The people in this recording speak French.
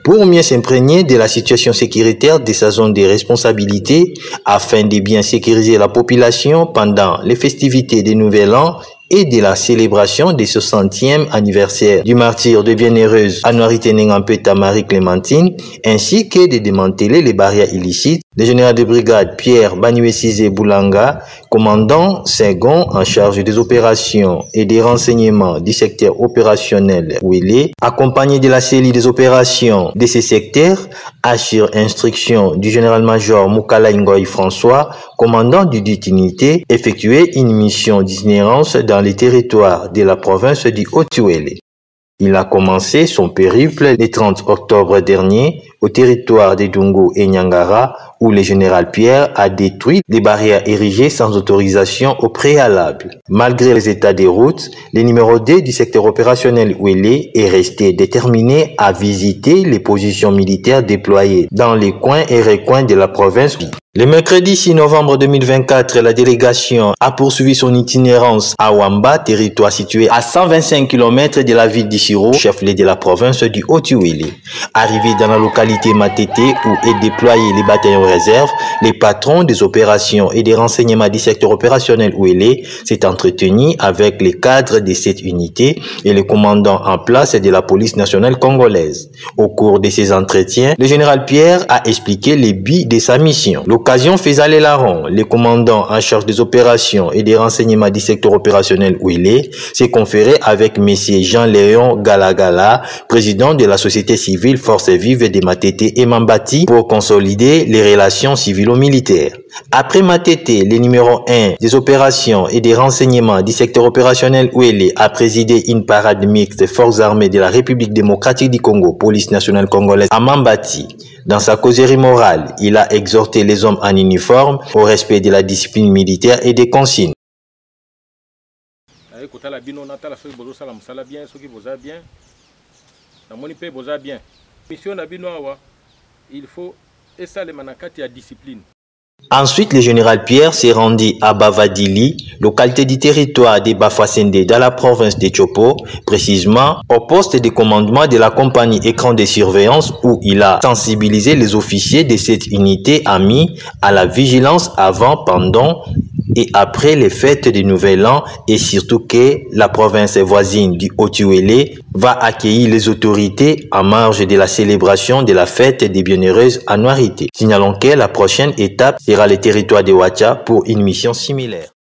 Pour mieux s'imprégner de la situation sécuritaire de sa zone de responsabilité, afin de bien sécuriser la population pendant les festivités du Nouvel An et de la célébration du 60e anniversaire du martyre de bienheureuse Anouarité Nengampeta Marie-Clémentine, ainsi que de démanteler les barrières illicites, le général de brigade Pierre Banyuesizé Boulanga, commandant second en charge des opérations et des renseignements du secteur opérationnel Ouélé, accompagné de la cellule des opérations de ces secteurs, a sur instruction du général-major Moukala Ngoï François, commandant du unité, effectué une mission d'itinérance dans les territoires de la province du Haut-Ouélé. Il a commencé son périple le 30 octobre dernier au territoire de Dungu et Nyangara, où le général Pierre a détruit des barrières érigées sans autorisation au préalable. Malgré les états des routes, le numéro 2 du secteur opérationnel Ouélé est resté déterminé à visiter les positions militaires déployées dans les coins et recoins de la province. Le mercredi 6 novembre 2024, la délégation a poursuivi son itinérance à Wamba, territoire situé à 125 km de la ville d'Ichiro, chef-lieu de la province du Haut-Ouélé. Arrivé dans la localité Matete où est déployé les bataillons réserve, les patrons des opérations et des renseignements du secteur opérationnel Ouélé s'est entretenu avec les cadres de cette unité et le commandant en place de la police nationale congolaise. Au cours de ces entretiens, le général Pierre a expliqué les buts de sa mission. L'occasion faisant les larrons, le commandant en charge des opérations et des renseignements du secteur opérationnel Ouélé s'est conféré avec M. Jean-Léon Galagala, président de la société civile Forces Vives de Matete et Mambati, pour consolider les relations civilo-militaires. Après Matete, le numéro 1 des opérations et des renseignements du secteur opérationnel Ouélé a présidé une parade mixte des forces armées de la République démocratique du Congo, police nationale congolaise à Mambati. Dans sa causerie morale, il a exhorté les hommes en uniforme au respect de la discipline militaire et des consignes. Ensuite, le général Pierre s'est rendu à Bavadili, localité du territoire de Bafasende dans la province de Chopo, précisément au poste de commandement de la compagnie écran de surveillance où il a sensibilisé les officiers de cette unité amis à la vigilance avant, pendant et après les fêtes du Nouvel An et surtout que la province voisine du Haut-Ouélé va accueillir les autorités en marge de la célébration de la fête des bienheureuses Anouarité. Signalons que la prochaine étape sera le territoire de Ouacha pour une mission similaire.